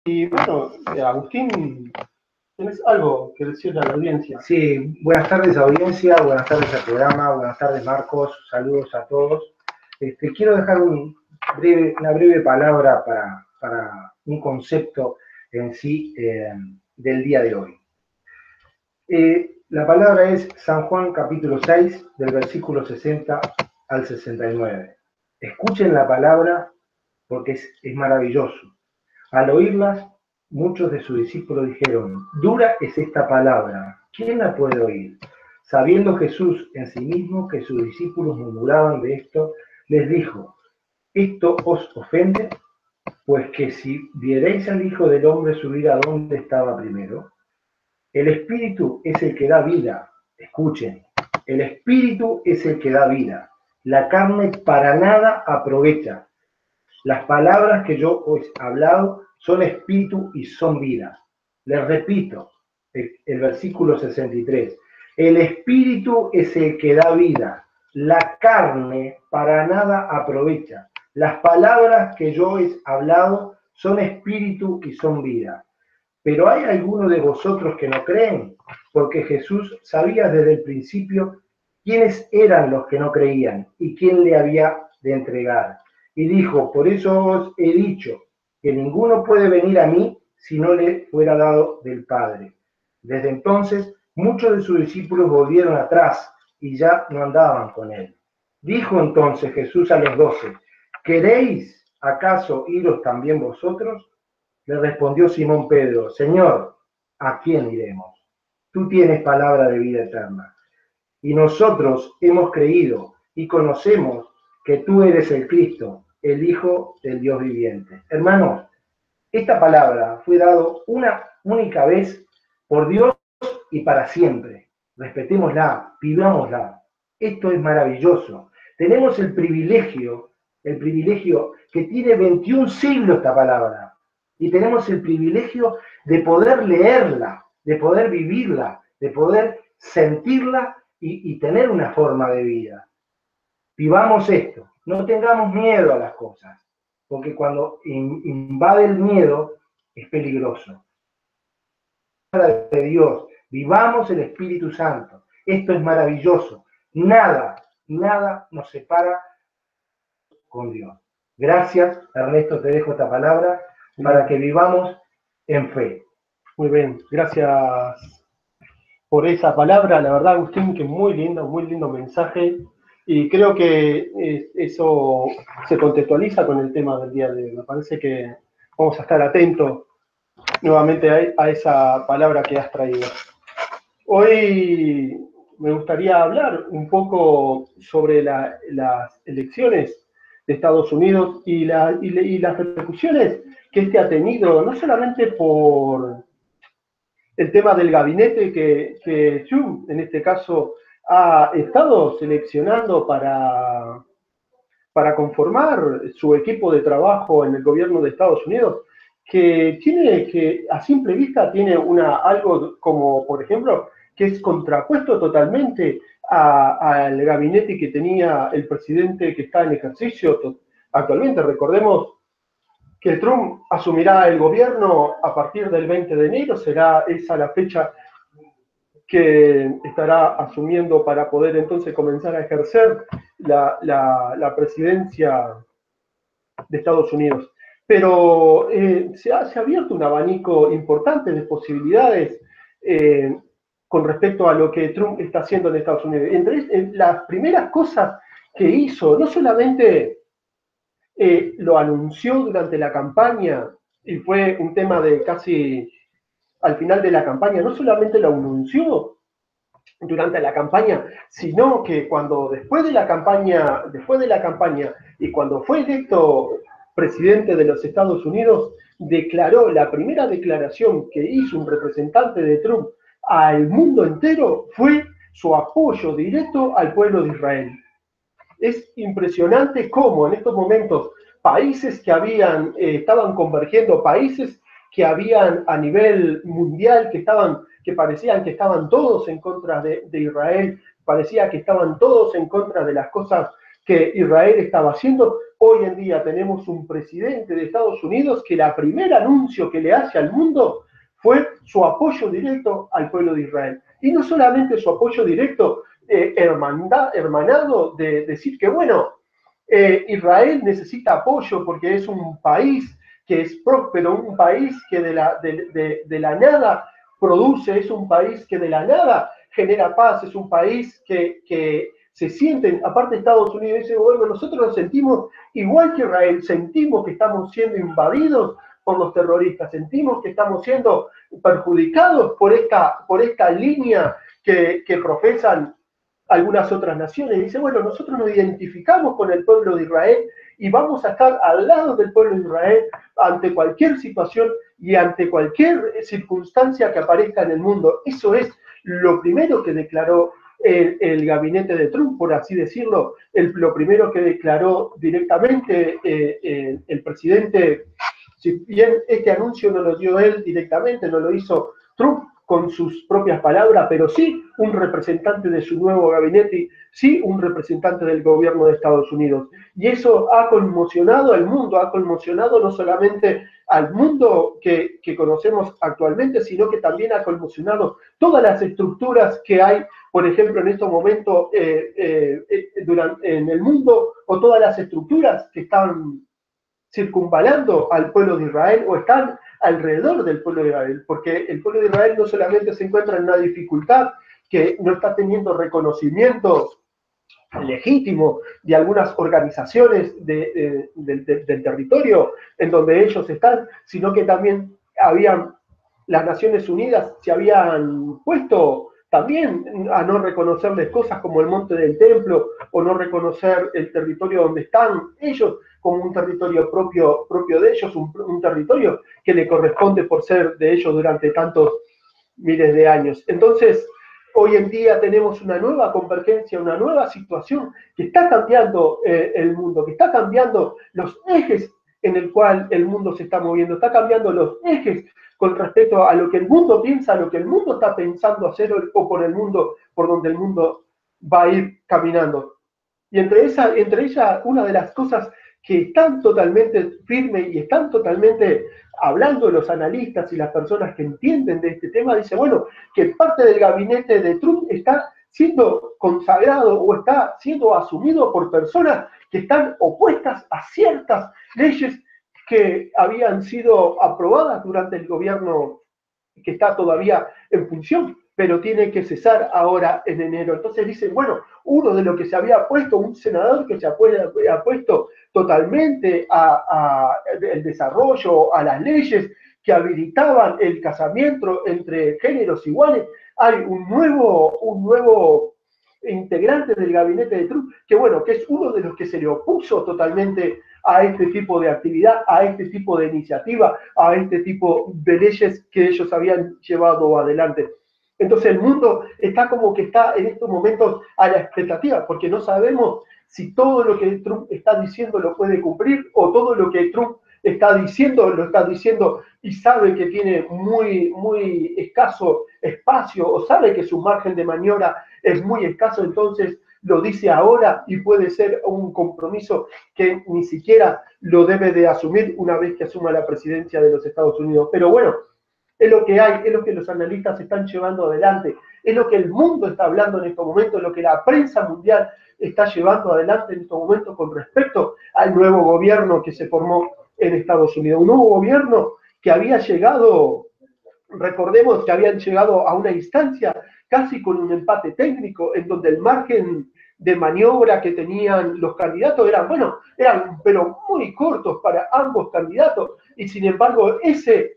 Y bueno, Agustín, ¿tenés algo que decirle a la audiencia? Sí, buenas tardes audiencia, buenas tardes al programa, buenas tardes Marcos, saludos a todos. Quiero dejar una breve palabra para un concepto en sí del día de hoy. La palabra es San Juan capítulo 6, del versículo 60 al 69. Escuchen la palabra porque es maravilloso. Al oírlas, muchos de sus discípulos dijeron, dura es esta palabra, ¿quién la puede oír? Sabiendo Jesús en sí mismo que sus discípulos murmuraban de esto, les dijo, ¿esto os ofende? Pues que si vierais al Hijo del Hombre subir a donde estaba primero, el Espíritu es el que da vida. Escuchen, el Espíritu es el que da vida. La carne para nada aprovecha. Las palabras que yo os he hablado son espíritu y son vida. Les repito, el versículo 63. El espíritu es el que da vida. La carne para nada aprovecha. Las palabras que yo he hablado son espíritu y son vida. Pero hay algunos de vosotros que no creen, porque Jesús sabía desde el principio quiénes eran los que no creían y quién le había de entregar. Y dijo, por eso os he dicho que ninguno puede venir a mí si no le fuera dado del Padre. Desde entonces, muchos de sus discípulos volvieron atrás y ya no andaban con él. Dijo entonces Jesús a los 12, ¿queréis acaso iros también vosotros? Le respondió Simón Pedro, Señor, ¿a quién iremos? Tú tienes palabra de vida eterna. Y nosotros hemos creído y conocemos que tú eres el Cristo, el Hijo del Dios viviente. Hermanos, esta palabra fue dado una única vez por Dios y para siempre. Respetémosla, vivámosla. Esto es maravilloso. Tenemos el privilegio que tiene 21 siglos esta palabra. Y tenemos el privilegio de poder leerla, de poder vivirla, de poder sentirla y tener una forma de vida. Vivamos esto, no tengamos miedo a las cosas, porque cuando invade el miedo es peligroso. De Dios, vivamos el Espíritu Santo. Esto es maravilloso. Nada nos separa con Dios. Gracias, Ernesto, te dejo esta palabra para que vivamos en fe. Muy bien, gracias por esa palabra. La verdad, Agustín, que muy lindo mensaje. Y creo que eso se contextualiza con el tema del día de hoy. Me parece que vamos a estar atentos nuevamente a esa palabra que has traído. Hoy me gustaría hablar un poco sobre las elecciones de Estados Unidos y las repercusiones que este ha tenido, no solamente por el tema del gabinete que Trump, en este caso, ha estado seleccionando para conformar su equipo de trabajo en el gobierno de Estados Unidos, que a simple vista tiene algo como, por ejemplo, que es contrapuesto totalmente al gabinete que tenía el presidente que está en ejercicio actualmente. Recordemos que Trump asumirá el gobierno a partir del 20 de enero, será esa la fecha que estará asumiendo para poder entonces comenzar a ejercer la presidencia de Estados Unidos. Pero se ha abierto un abanico importante de posibilidades con respecto a lo que Trump está haciendo en Estados Unidos. Entre las primeras cosas que hizo, no solamente lo anunció durante la campaña, y fue un tema de casi al final de la campaña, no solamente lo anunció durante la campaña, sino que después de la campaña y cuando fue electo presidente de los Estados Unidos, declaró, la primera declaración que hizo un representante de Trump al mundo entero fue su apoyo directo al pueblo de Israel. Es impresionante cómo en estos momentos países que estaban convergiendo, países que habían a nivel mundial, que parecían que estaban todos en contra de Israel, parecía que estaban todos en contra de las cosas que Israel estaba haciendo, hoy en día tenemos un presidente de Estados Unidos que el primer anuncio que le hace al mundo fue su apoyo directo al pueblo de Israel. Y no solamente su apoyo directo, hermanado de decir que, bueno, Israel necesita apoyo porque es un país que es próspero, un país que de la nada produce, es un país que de la nada genera paz, es un país que se sienten, aparte de Estados Unidos, dice, bueno, nosotros nos sentimos igual que Israel, sentimos que estamos siendo invadidos por los terroristas, sentimos que estamos siendo perjudicados por esta línea que profesan algunas otras naciones. Dice, bueno, nosotros nos identificamos con el pueblo de Israel y vamos a estar al lado del pueblo de Israel ante cualquier situación y ante cualquier circunstancia que aparezca en el mundo. Eso es lo primero que declaró el gabinete de Trump, por así decirlo, lo primero que declaró directamente el presidente. Si bien este anuncio no lo dio él directamente, no lo hizo Trump con sus propias palabras, pero sí un representante de su nuevo gabinete, sí un representante del gobierno de Estados Unidos. Y eso ha conmocionado al mundo, ha conmocionado no solamente al mundo que conocemos actualmente, sino que también ha conmocionado todas las estructuras que hay, por ejemplo, en estos momentos en el mundo, o todas las estructuras que están circunvalando al pueblo de Israel o están alrededor del pueblo de Israel, porque el pueblo de Israel no solamente se encuentra en una dificultad que no está teniendo reconocimiento legítimo de algunas organizaciones del territorio en donde ellos están, sino que también las Naciones Unidas se habían puesto también a no reconocerles cosas como el monte del templo o no reconocer el territorio donde están ellos como un territorio propio de ellos, un territorio que le corresponde por ser de ellos durante tantos miles de años. Entonces, hoy en día tenemos una nueva convergencia, una nueva situación que está cambiando el mundo, que está cambiando los ejes en el cual el mundo se está moviendo, está cambiando los ejes con respecto a lo que el mundo piensa, a lo que el mundo está pensando hacer o por donde el mundo va a ir caminando. Y entre ellas, una de las cosas que están totalmente firmes y están totalmente hablando los analistas y las personas que entienden de este tema, dice, bueno, que parte del gabinete de Trump está siendo consagrado o está siendo asumido por personas que están opuestas a ciertas leyes que habían sido aprobadas durante el gobierno que está todavía en función, pero tiene que cesar ahora en enero. Entonces dicen, bueno, uno de los que se había puesto, un senador que se había puesto totalmente al desarrollo, a las leyes que habilitaban el casamiento entre géneros iguales, hay un nuevo integrante del gabinete de Trump, que bueno, que es uno de los que se le opuso totalmente a este tipo de actividad, a este tipo de iniciativa, a este tipo de leyes que ellos habían llevado adelante. Entonces el mundo está como que está en estos momentos a la expectativa, porque no sabemos si todo lo que Trump está diciendo lo puede cumplir o todo lo que Trump está diciendo, lo está diciendo y sabe que tiene muy escaso espacio o sabe que su margen de maniobra es muy escaso, entonces lo dice ahora y puede ser un compromiso que ni siquiera lo debe de asumir una vez que asuma la presidencia de los Estados Unidos. Pero bueno, es lo que hay, es lo que los analistas están llevando adelante, es lo que el mundo está hablando en estos momentos, es lo que la prensa mundial está llevando adelante en estos momentos con respecto al nuevo gobierno que se formó en Estados Unidos. Un nuevo gobierno que había llegado, recordemos que habían llegado a una instancia casi con un empate técnico, en donde el margen de maniobra que tenían los candidatos eran pero muy cortos para ambos candidatos, y sin embargo ese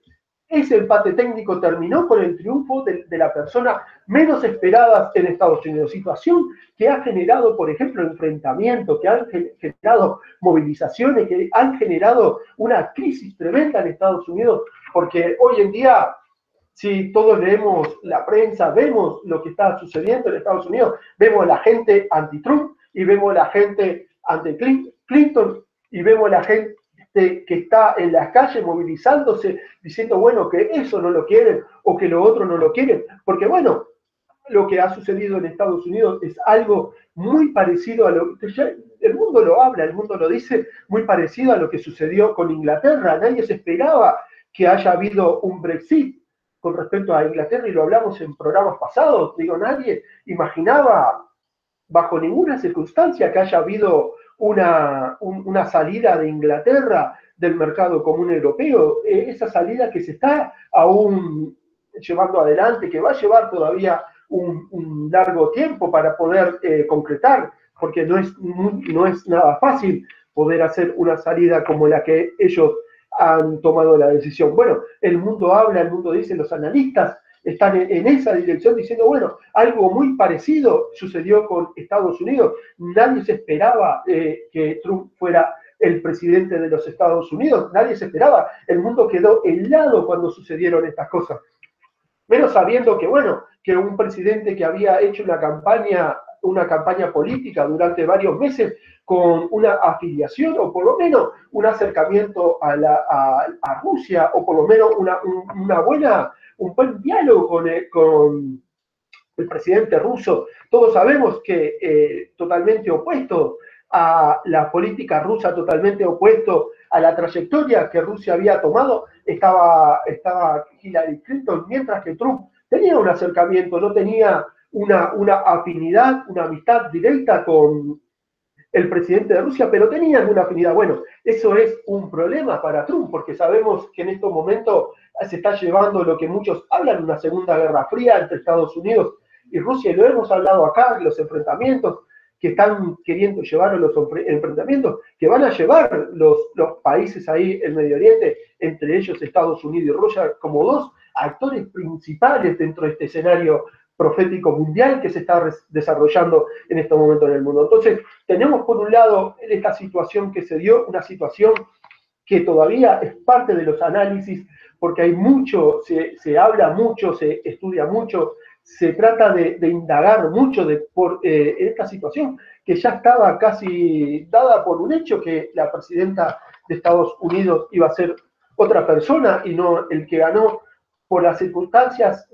empate técnico terminó con el triunfo de la persona menos esperada en Estados Unidos. Situación que ha generado, por ejemplo, enfrentamientos, que han generado movilizaciones, que han generado una crisis tremenda en Estados Unidos, porque hoy en día, si todos leemos la prensa, vemos lo que está sucediendo en Estados Unidos, vemos la gente anti-Trump y vemos la gente anti-Clinton y vemos la gente que está en las calles movilizándose, diciendo, bueno, que eso no lo quieren o que lo otro no lo quieren, porque bueno, lo que ha sucedido en Estados Unidos es algo muy parecido a lo que el mundo lo habla, el mundo lo dice, muy parecido a lo que sucedió con Inglaterra. Nadie se esperaba que haya habido un Brexit con respecto a Inglaterra, y lo hablamos en programas pasados. Digo, nadie imaginaba bajo ninguna circunstancia que haya habido una salida de Inglaterra del mercado común europeo, esa salida que se está aún llevando adelante, que va a llevar todavía un largo tiempo para poder concretar, porque no es nada fácil poder hacer una salida como la que ellos han tomado la decisión. Bueno, el mundo habla, el mundo dice, los analistas están en esa dirección diciendo, bueno, algo muy parecido sucedió con Estados Unidos. Nadie se esperaba que Trump fuera el presidente de los Estados Unidos, nadie se esperaba. El mundo quedó helado cuando sucedieron estas cosas. Menos sabiendo que, bueno, que un presidente que había hecho una campaña política durante varios meses con una afiliación o por lo menos un acercamiento a Rusia, o por lo menos un buen diálogo con el presidente ruso. Todos sabemos que totalmente opuesto a la política rusa, totalmente opuesto a la trayectoria que Rusia había tomado, estaba Hillary Clinton, mientras que Trump tenía un acercamiento, no tenía una afinidad, una amistad directa con el presidente de Rusia, pero tenía alguna afinidad. Bueno, eso es un problema para Trump, porque sabemos que en estos momentos se está llevando lo que muchos hablan, una segunda guerra fría entre Estados Unidos y Rusia, y lo hemos hablado acá, los enfrentamientos que están queriendo llevar, los enfrentamientos que van a llevar los países ahí en Medio Oriente, entre ellos Estados Unidos y Rusia, como dos actores principales dentro de este escenario profético mundial que se está desarrollando en este momento en el mundo. Entonces, tenemos por un lado esta situación que se dio, una situación que todavía es parte de los análisis, porque hay mucho, se habla mucho, se estudia mucho, se trata de indagar mucho por esta situación que ya estaba casi dada por un hecho, que la presidenta de Estados Unidos iba a ser otra persona y no el que ganó, por las circunstancias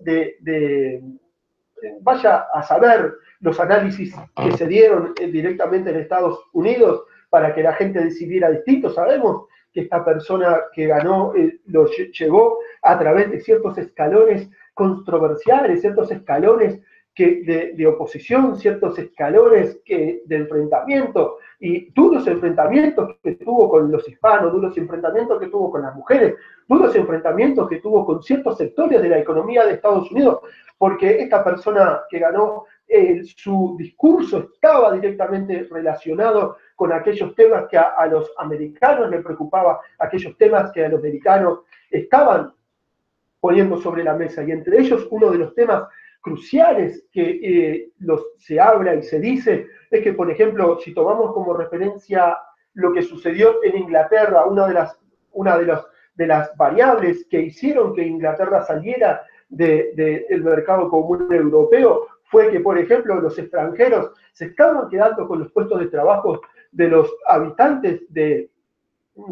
vaya a saber los análisis que se dieron directamente en Estados Unidos para que la gente decidiera distinto. Sabemos que esta persona que ganó lo llegó a través de ciertos escalones controversiales, ciertos escalones de oposición, ciertos escalones de enfrentamiento, y duros enfrentamientos que tuvo con los hispanos, duros enfrentamientos que tuvo con las mujeres, duros enfrentamientos que tuvo con ciertos sectores de la economía de Estados Unidos, porque esta persona que ganó, su discurso estaba directamente relacionado con aquellos temas que a los americanos les preocupaba, aquellos temas que a los americanos estaban poniendo sobre la mesa, y entre ellos uno de los temas cruciales que se habla y se dice es que, por ejemplo, si tomamos como referencia lo que sucedió en Inglaterra, una de las variables que hicieron que Inglaterra saliera del mercado común europeo fue que, por ejemplo, los extranjeros se estaban quedando con los puestos de trabajo de los habitantes de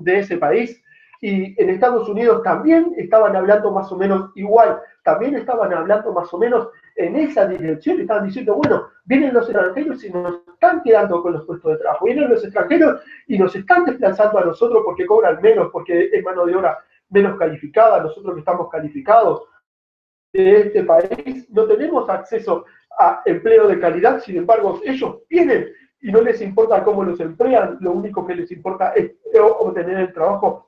ese país. Y en Estados Unidos también estaban hablando más o menos igual, también estaban hablando más o menos en esa dirección, estaban diciendo, bueno, vienen los extranjeros y nos están quedando con los puestos de trabajo, vienen los extranjeros y nos están desplazando a nosotros porque cobran menos, porque es mano de obra menos calificada, nosotros que estamos calificados de este país no tenemos acceso a empleo de calidad, sin embargo ellos vienen y no les importa cómo los emplean, lo único que les importa es obtener el trabajo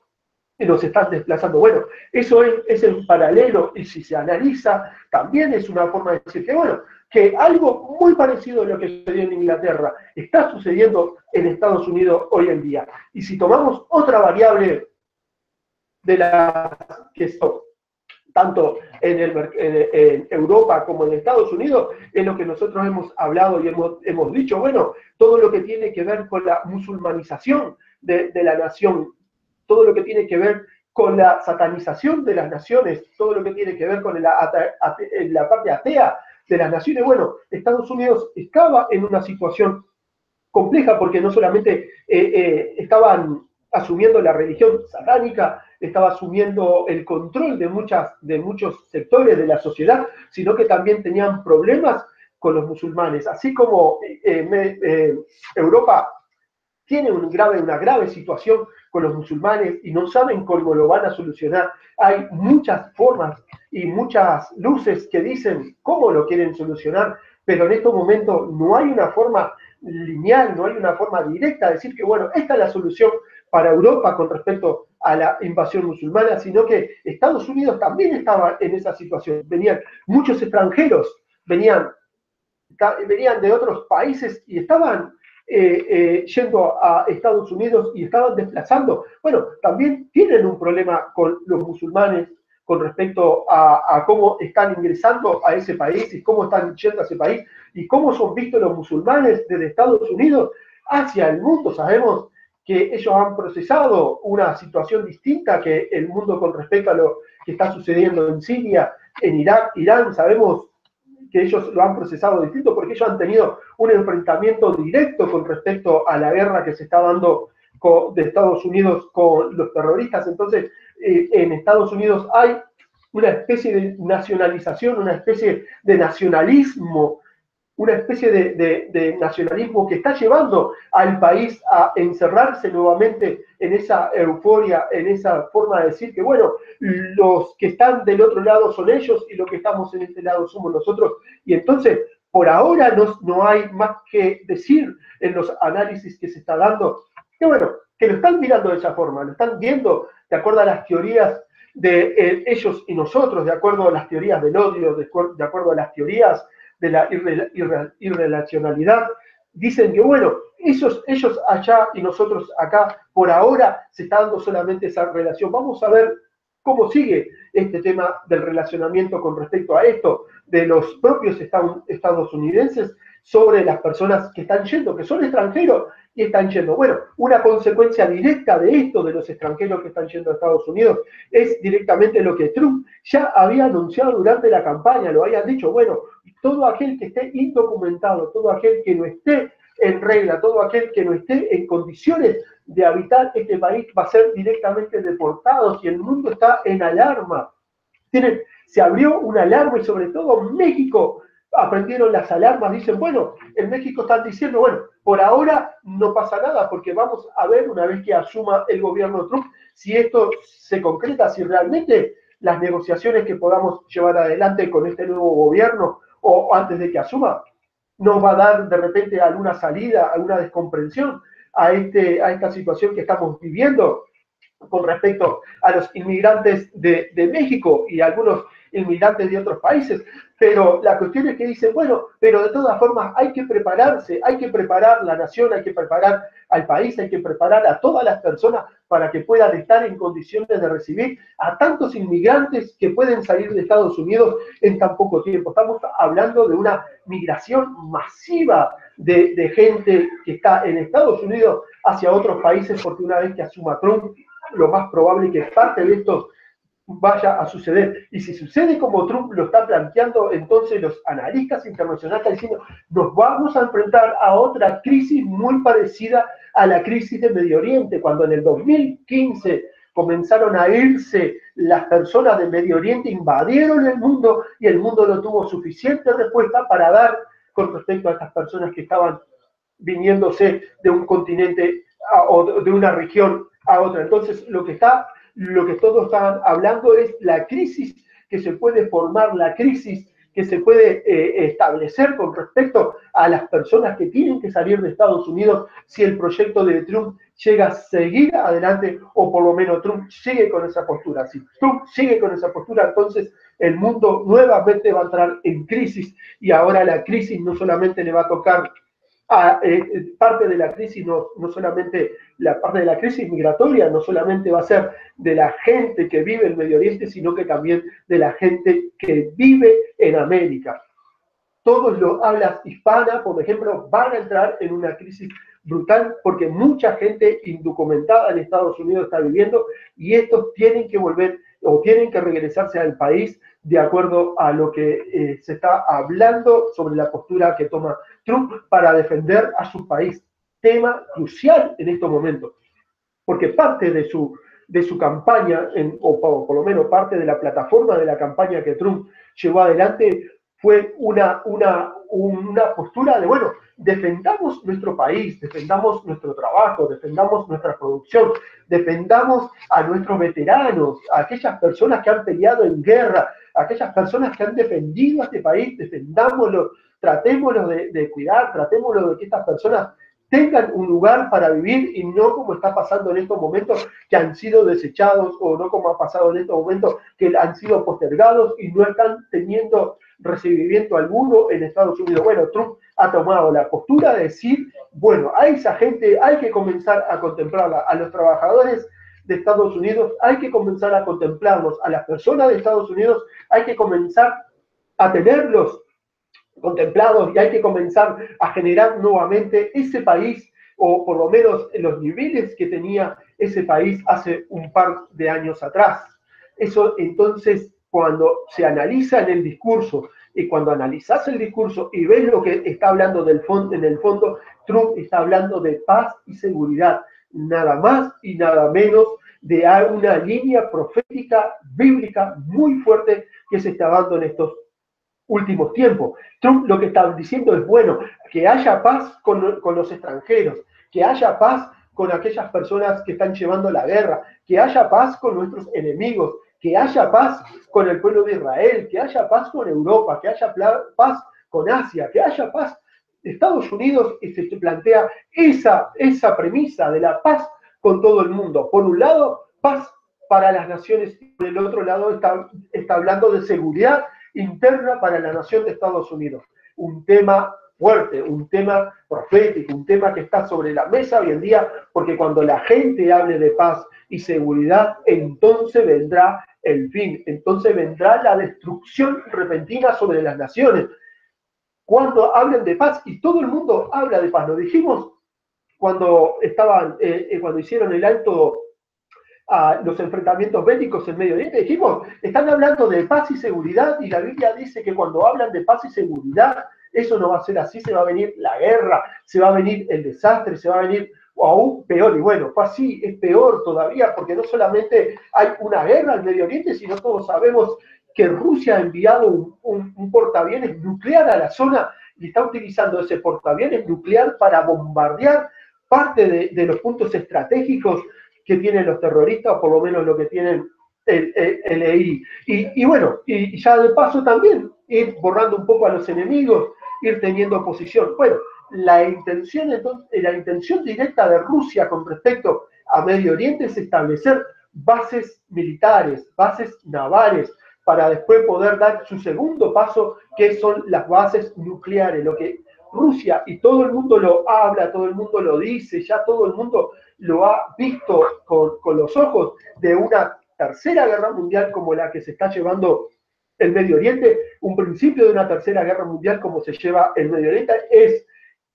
y nos están desplazando. Bueno, eso es en paralelo, y si se analiza, también es una forma de decir que, bueno, que algo muy parecido a lo que sucedió en Inglaterra está sucediendo en Estados Unidos hoy en día. Y si tomamos otra variable de las que son tanto en Europa como en Estados Unidos, es lo que nosotros hemos hablado y hemos dicho, bueno, todo lo que tiene que ver con la musulmanización de la nación, todo lo que tiene que ver con la satanización de las naciones, todo lo que tiene que ver con la parte atea de las naciones. Bueno, Estados Unidos estaba en una situación compleja porque no solamente estaban asumiendo la religión satánica, estaba asumiendo el control de muchos sectores de la sociedad, sino que también tenían problemas con los musulmanes. Así como Europa tienen una grave situación con los musulmanes y no saben cómo lo van a solucionar. Hay muchas formas y muchas luces que dicen cómo lo quieren solucionar, pero en estos momentos no hay una forma lineal, no hay una forma directa de decir que, bueno, esta es la solución para Europa con respecto a la invasión musulmana, sino que Estados Unidos también estaba en esa situación. Venían muchos extranjeros, venían de otros países y estaban yendo a Estados Unidos y estaban desplazando. Bueno, también tienen un problema con los musulmanes con respecto a cómo están ingresando a ese país y cómo están yendo a ese país y cómo son vistos los musulmanes desde Estados Unidos hacia el mundo. Sabemos que ellos han procesado una situación distinta que el mundo con respecto a lo que está sucediendo en Siria, en Irak, Irán. Sabemos que ellos lo han procesado distinto porque ellos han tenido un enfrentamiento directo con respecto a la guerra que se está dando de Estados Unidos con los terroristas. Entonces, en Estados Unidos hay una especie de nacionalización, una especie de nacionalismo, una especie de nacionalismo que está llevando al país a encerrarse nuevamente en esa euforia, en esa forma de decir que, bueno, los que están del otro lado son ellos y los que estamos en este lado somos nosotros. Y entonces, por ahora no hay más que decir en los análisis que se está dando, que bueno, que lo están mirando de esa forma, lo están viendo de acuerdo a las teorías de ellos y nosotros, de acuerdo a las teorías del odio, de acuerdo a las teorías de la irrelacionalidad. Dicen que, bueno, ellos allá y nosotros acá, por ahora se está dando solamente esa relación. Vamos a ver cómo sigue este tema del relacionamiento con respecto a esto de los propios estadounidenses sobre las personas que están yendo, que son extranjeros y están yendo. Bueno, una consecuencia directa de esto, de los extranjeros que están yendo a Estados Unidos, es directamente lo que Trump ya había anunciado durante la campaña. Lo habían dicho, bueno, todo aquel que esté indocumentado, todo aquel que no esté en regla, todo aquel que no esté en condiciones de habitar este país va a ser directamente deportado, y el mundo está en alarma. Se abrió una alarma y sobre todo México aprendieron las alarmas. Dicen, bueno, en México están diciendo, bueno, por ahora no pasa nada porque vamos a ver una vez que asuma el gobierno Trump si esto se concreta, si realmente las negociaciones que podamos llevar adelante con este nuevo gobierno o antes de que asuma nos va a dar de repente alguna salida, alguna descomprensión a esta situación que estamos viviendo con respecto a los inmigrantes de México y algunos inmigrantes de otros países. Pero la cuestión es que dicen, bueno, pero de todas formas hay que prepararse, hay que preparar la nación, hay que preparar al país, hay que preparar a todas las personas para que puedan estar en condiciones de recibir a tantos inmigrantes que pueden salir de Estados Unidos en tan poco tiempo. Estamos hablando de una migración masiva de gente que está en Estados Unidos hacia otros países, porque una vez que asuma Trump, lo más probable es que parte de esto vaya a suceder. Y si sucede como Trump lo está planteando, entonces los analistas internacionales están diciendo, nos vamos a enfrentar a otra crisis muy parecida a la crisis de Medio Oriente, cuando en el 2015 comenzaron a irse las personas de Medio Oriente, invadieron el mundo y el mundo no tuvo suficiente respuesta para dar con respecto a estas personas que estaban viniéndose de un continente o de una región a otra. Entonces, lo que todos están hablando es la crisis que se puede formar, la crisis que se puede establecer con respecto a las personas que tienen que salir de Estados Unidos si el proyecto de Trump llega a seguir adelante, o por lo menos Trump sigue con esa postura. Si Trump sigue con esa postura, entonces el mundo nuevamente va a entrar en crisis, y ahora la crisis no solamente le va a tocar parte de la crisis, no solamente la parte de la crisis migratoria, no solamente va a ser de la gente que vive en Medio Oriente, sino que también de la gente que vive en América. Todos los hablas hispana, por ejemplo, van a entrar en una crisis brutal porque mucha gente indocumentada en Estados Unidos está viviendo, y estos tienen que volver o tienen que regresarse al país de acuerdo a lo que se está hablando sobre la postura que toma Trump para defender a su país. Tema crucial en estos momentos, porque parte de su campaña, o por lo menos parte de la plataforma de la campaña que Trump llevó adelante, fue una postura de, bueno, defendamos nuestro país, defendamos nuestro trabajo, defendamos nuestra producción, defendamos a nuestros veteranos, a aquellas personas que han peleado en guerra, a aquellas personas que han defendido a este país, defendámoslo, tratémoslo de cuidar, tratémoslo de que estas personas tengan un lugar para vivir y no como está pasando en estos momentos que han sido desechados o no como ha pasado en estos momentos que han sido postergados y no están teniendo recibimiento alguno en Estados Unidos. Bueno, Trump ha tomado la postura de decir, bueno, a esa gente hay que comenzar a contemplarla, a los trabajadores de Estados Unidos hay que comenzar a contemplarlos, a las personas de Estados Unidos hay que comenzar a tenerlos contemplados y hay que comenzar a generar nuevamente ese país o por lo menos los niveles que tenía ese país hace un par de años atrás. Eso entonces cuando se analiza en el discurso y cuando analizas el discurso y ves lo que está hablando en el fondo, Trump está hablando de paz y seguridad, nada más y nada menos de una línea profética bíblica muy fuerte que se está dando en estos últimos tiempos. Trump lo que está diciendo es, bueno, que haya paz con los extranjeros, que haya paz con aquellas personas que están llevando la guerra, que haya paz con nuestros enemigos, que haya paz con el pueblo de Israel, que haya paz con Europa, que haya paz con Asia, que haya paz. Estados Unidos se plantea esa premisa de la paz con todo el mundo. Por un lado, paz para las naciones, y por el otro lado está hablando de seguridad interna para la nación de Estados Unidos. Un tema fuerte, un tema profético, un tema que está sobre la mesa hoy en día, porque cuando la gente hable de paz y seguridad, entonces vendrá el fin, entonces vendrá la destrucción repentina sobre las naciones. Cuando hablen de paz, y todo el mundo habla de paz, lo dijimos cuando cuando hicieron el alto a los enfrentamientos bélicos en Medio Oriente, dijimos, están hablando de paz y seguridad y la Biblia dice que cuando hablan de paz y seguridad, eso no va a ser así, se va a venir la guerra, se va a venir el desastre, se va a venir aún peor. Y bueno, fue así, es peor todavía, porque no solamente hay una guerra en Medio Oriente, sino todos sabemos que Rusia ha enviado un portaaviones nuclear a la zona y está utilizando ese portaaviones nuclear para bombardear parte de los puntos estratégicos que tienen los terroristas, o por lo menos lo que tienen el EI. Y bueno, y ya de paso también ir borrando un poco a los enemigos, ir teniendo oposición. Bueno, la intención directa de Rusia con respecto a Medio Oriente es establecer bases militares, bases navales, para después poder dar su segundo paso, que son las bases nucleares, lo que Rusia, y todo el mundo lo habla, todo el mundo lo dice, ya todo el mundo lo ha visto con los ojos de una tercera guerra mundial como la que se está llevando el Medio Oriente, un principio de una tercera guerra mundial como se lleva el Medio Oriente, es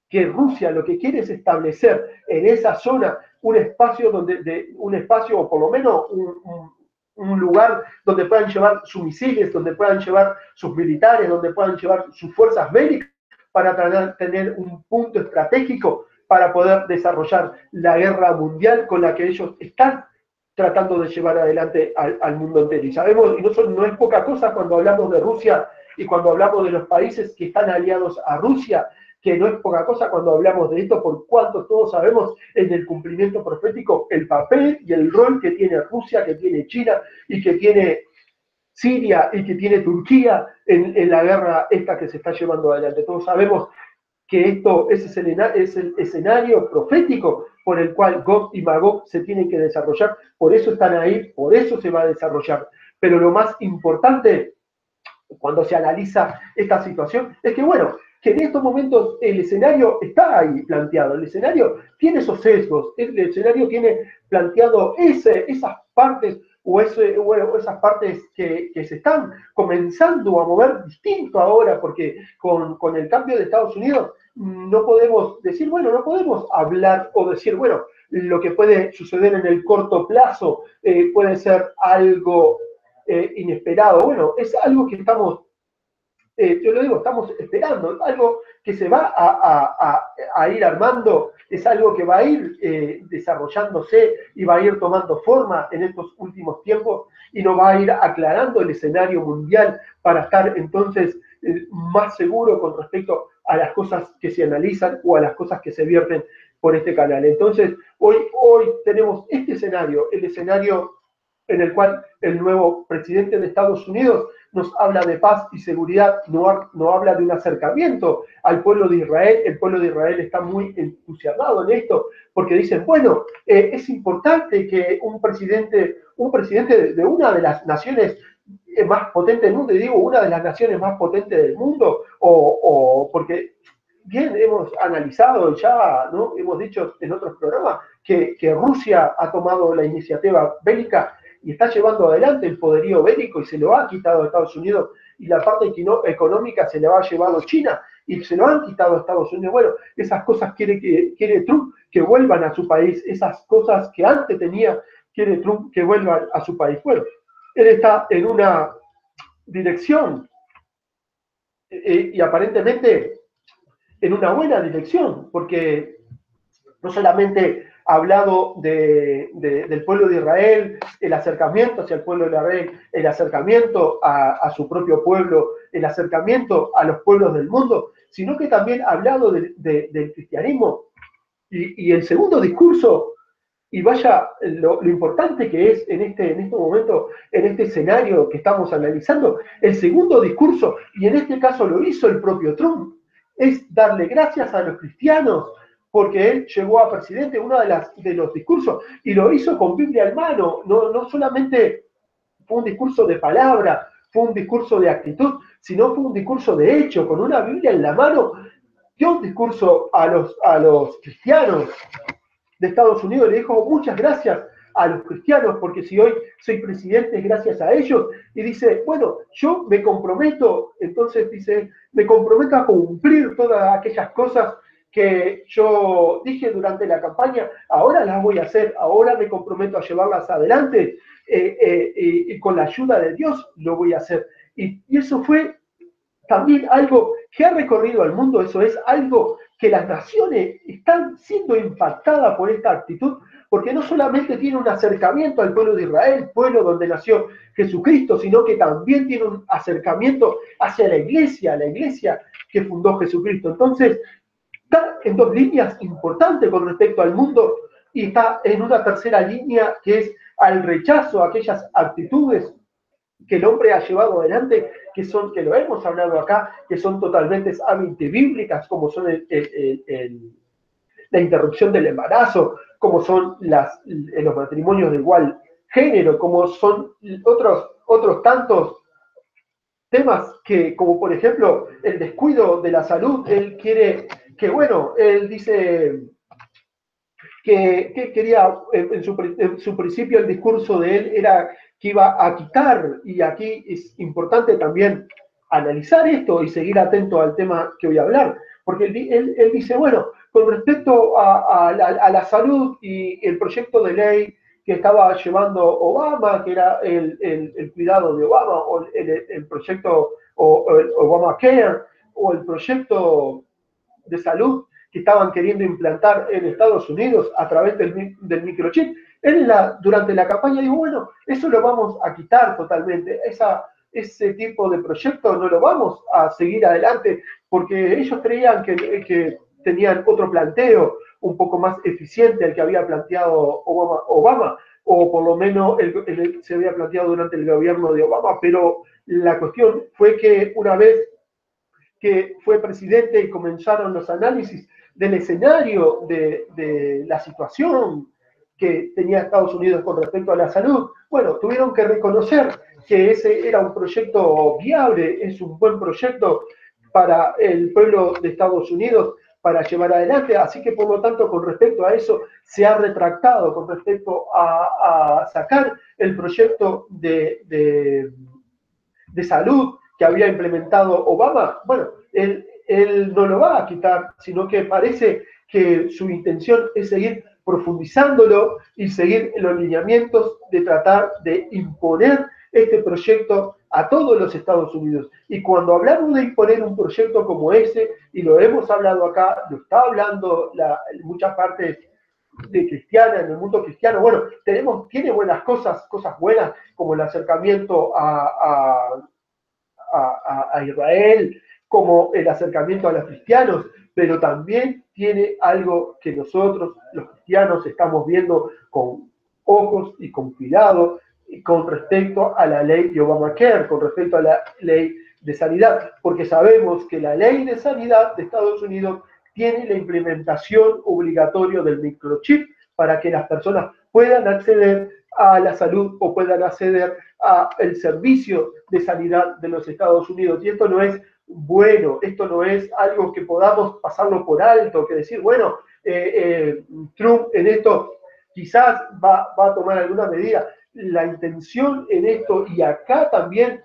que Rusia lo que quiere es establecer en esa zona un espacio o por lo menos un lugar donde puedan llevar sus misiles, donde puedan llevar sus militares, donde puedan llevar sus fuerzas bélicas para tener un punto estratégico para poder desarrollar la guerra mundial con la que ellos están tratando de llevar adelante al mundo entero. Y sabemos, y no es poca cosa cuando hablamos de Rusia y cuando hablamos de los países que están aliados a Rusia, que no es poca cosa cuando hablamos de esto, por cuanto todos sabemos en el cumplimiento profético el papel y el rol que tiene Rusia, que tiene China y que tiene Siria y que tiene Turquía en la guerra esta que se está llevando adelante. Todos sabemos que esto es el escenario profético por el cual Gog y Magog se tienen que desarrollar, por eso están ahí, por eso se va a desarrollar. Pero lo más importante cuando se analiza esta situación es que, bueno, que en estos momentos el escenario está ahí planteado, el escenario tiene esos sesgos, el escenario tiene planteado esas partes o esas partes que se están comenzando a mover distinto ahora, porque con el cambio de Estados Unidos no podemos decir, bueno, no podemos hablar o decir, bueno, lo que puede suceder en el corto plazo puede ser algo inesperado. Bueno, es algo que estamos, yo lo digo, estamos esperando, algo que se va a ir armando, es algo que va a ir desarrollándose y va a ir tomando forma en estos últimos tiempos y nos va a ir aclarando el escenario mundial para estar entonces más seguro con respecto a las cosas que se analizan o a las cosas que se vierten por este canal. Entonces, hoy tenemos este escenario, el escenario en el cual el nuevo presidente de Estados Unidos nos habla de paz y seguridad, no habla de un acercamiento al pueblo de Israel. El pueblo de Israel está muy entusiasmado en esto, porque dicen, bueno, es importante que un presidente de una de las naciones más potentes del mundo, y digo una de las naciones más potentes del mundo, porque bien hemos analizado ya, ¿no? Hemos dicho en otros programas que Rusia ha tomado la iniciativa bélica y está llevando adelante el poderío bélico y se lo ha quitado a Estados Unidos, y la parte económica se le ha llevado China y se lo han quitado a Estados Unidos. Bueno, esas cosas quiere Trump que vuelvan a su país, esas cosas que antes tenía, quiere Trump que vuelvan a su país. Bueno, él está en una dirección y aparentemente en una buena dirección, porque no solamente ha hablado del pueblo de Israel, el acercamiento hacia el pueblo de Israel, el acercamiento a su propio pueblo, el acercamiento a los pueblos del mundo, sino que también ha hablado del cristianismo. Y el segundo discurso, y vaya lo importante que es en este momento, en este escenario que estamos analizando, el segundo discurso, y en este caso lo hizo el propio Trump, es darle gracias a los cristianos, porque él llegó a presidente, uno de los discursos, y lo hizo con Biblia en mano, no solamente fue un discurso de palabra, fue un discurso de actitud, sino fue un discurso de hecho, con una Biblia en la mano, dio un discurso a los cristianos de Estados Unidos, le dijo muchas gracias a los cristianos, porque si hoy soy presidente es gracias a ellos, y dice, bueno, yo me comprometo, entonces dice, me comprometo a cumplir todas aquellas cosas que yo dije durante la campaña, ahora las voy a hacer, ahora me comprometo a llevarlas adelante, y con la ayuda de Dios lo voy a hacer. Y eso fue también algo que ha recorrido al mundo, eso es algo que las naciones están siendo impactadas por esta actitud, porque no solamente tiene un acercamiento al pueblo de Israel, pueblo donde nació Jesucristo, sino que también tiene un acercamiento hacia la iglesia que fundó Jesucristo. Entonces, está en dos líneas importantes con respecto al mundo, y está en una tercera línea que es al rechazo a aquellas actitudes que el hombre ha llevado adelante, que lo hemos hablado acá, que son totalmente antibíblicas, como son la interrupción del embarazo, como son los matrimonios de igual género, como son otros tantos temas como por ejemplo el descuido de la salud. Él quiere él dice que quería, en su principio el discurso de él era que iba a quitar, y aquí es importante también analizar esto y seguir atento al tema que voy a hablar, porque él dice, bueno, con respecto a la salud y el proyecto de ley que estaba llevando Obama, que era el cuidado de Obama, o el proyecto o el Obamacare, o el proyecto de salud que estaban queriendo implantar en Estados Unidos a través del microchip. Él durante la campaña dijo, bueno, eso lo vamos a quitar totalmente, ese tipo de proyectos no lo vamos a seguir adelante, porque ellos creían que tenían otro planteo un poco más eficiente al que había planteado Obama, o por lo menos se había planteado durante el gobierno de Obama, pero la cuestión fue que una vez que fue presidente y comenzaron los análisis del escenario de la situación que tenía Estados Unidos con respecto a la salud, bueno, tuvieron que reconocer que ese era un proyecto viable, es un buen proyecto para el pueblo de Estados Unidos para llevar adelante, así que por lo tanto con respecto a eso se ha retractado con respecto a sacar el proyecto de salud que había implementado Obama. Bueno, él no lo va a quitar, sino que parece que su intención es seguir profundizándolo y seguir los lineamientos de tratar de imponer este proyecto a todos los Estados Unidos. Y cuando hablamos de imponer un proyecto como ese, y lo hemos hablado acá, lo está hablando muchas partes de cristiana, en el mundo cristiano, bueno, tiene cosas buenas, como el acercamiento a a Israel, como el acercamiento a los cristianos, pero también tiene algo que nosotros, los cristianos, estamos viendo con ojos y con cuidado con respecto a la ley de Obamacare, con respecto a la ley de sanidad, porque sabemos que la ley de sanidad de Estados Unidos tiene la implementación obligatoria del microchip para que las personas puedan acceder a la salud o puedan acceder al servicio de sanidad de los Estados Unidos. Y esto no es bueno, esto no es algo que podamos pasarlo por alto, que decir, bueno, Trump en esto quizás va a tomar alguna medida. La intención en esto, y acá también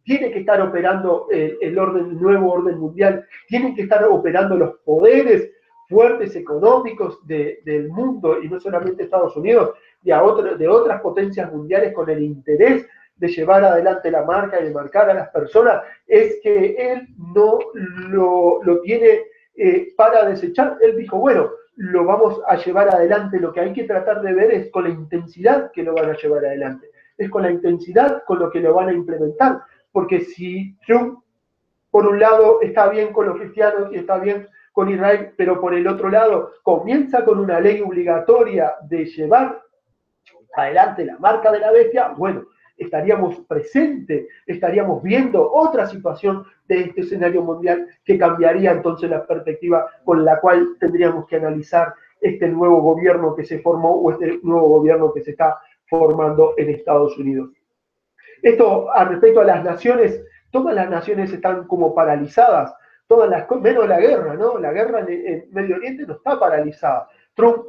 tiene que estar operando el nuevo orden mundial, tienen que estar operando los poderes fuertes económicos del mundo, y no solamente Estados Unidos, de otras potencias mundiales, con el interés de llevar adelante la marca y de marcar a las personas, es que él no lo tiene para desechar. Él dijo, bueno, lo vamos a llevar adelante. Lo que hay que tratar de ver es con la intensidad que lo van a llevar adelante, es con la intensidad con lo que lo van a implementar, porque si Trump, por un lado, está bien con los cristianos y está bien con Israel, pero por el otro lado comienza con una ley obligatoria de llevar adelante la marca de la bestia, bueno, estaríamos presentes, estaríamos viendo otra situación de este escenario mundial que cambiaría entonces la perspectiva con la cual tendríamos que analizar este nuevo gobierno que se formó o este nuevo gobierno que se está formando en Estados Unidos. Esto, al respecto a las naciones, todas las naciones están como paralizadas, menos la guerra, ¿no? La guerra en Medio Oriente no está paralizada. Trump,